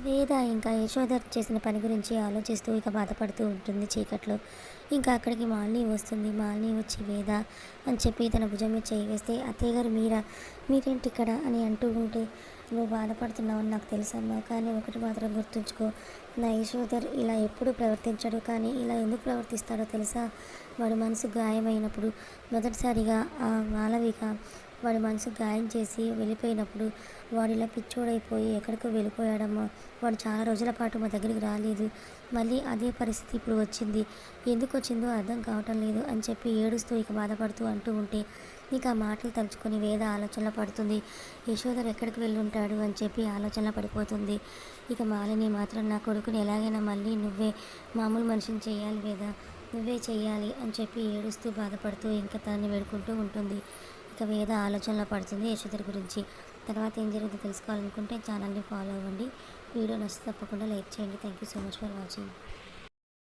వేద ఇంకా యశోద చేసిన పని గురించి ఆలోచిస్తూ ఇక బాధపడుతూ ఉంటుంది చీకట్లో. ఇంకా అక్కడికి మాలిని వస్తుంది. మాలిని వచ్చి వేద అని చెప్పి తన భుజం మీద చేయి వేస్తే, అత్తయ్య గారు మీరా, మీరేంటి ఇక్కడ అని అంటూ ఉంటే, నువ్వు బాధపడుతున్నావని నాకు తెలుసమ్మా, కానీ ఒకటి మాత్రం గుర్తుంచుకో, నా యశోదర్ ఇలా ఎప్పుడు ప్రవర్తించడు, కానీ ఇలా ఎందుకు ప్రవర్తిస్తాడో తెలుసా? వాడి మనసు గాయమైనప్పుడు మొదటిసారిగా ఆ మాలవిక వాడి మనసు గాయం చేసి వెళ్ళిపోయినప్పుడు వాడు ఇలా పిచ్చోడైపోయి ఎక్కడికో వెళ్ళిపోయాడమ్మా. వాడు చాలా రోజుల పాటు మా దగ్గరికి రాలేదు. మళ్ళీ అదే పరిస్థితి ఇప్పుడు వచ్చింది. ఎందుకు వచ్చిందో అర్థం కావటం లేదు అని చెప్పి ఏడుస్తూ ఇక బాధపడుతూ అంటూ ఉంటే, ఇక ఆ మాటలు తలుచుకొని వేద ఆలోచనలో పడుతుంది. యశోధర్ ఎక్కడికి వెళ్ళుంటాడు అని చెప్పి ఆలోచనలో పడిపోతుంది. ఇక మాలిని మాత్రం, నా కొడుకుని ఎలాగైనా మళ్ళీ నువ్వే మామూలు మనిషిని చేయాలి వేద, నువ్వే చెయ్యాలి అని చెప్పి ఏడుస్తూ బాధపడుతూ ఇంకా తనని వేడుకుంటూ ఉంటుంది. ఇక వేద ఆలోచనలో పడుతుంది యశోధర్ గురించి. తర్వాత ఏం జరిగిందో తెలుసుకోవాలనుకుంటే ఛానల్ని ఫాలో అవ్వండి. వీడియో నచ్చితే తప్పకుండా లైక్ చేయండి. Thank you so much for watching.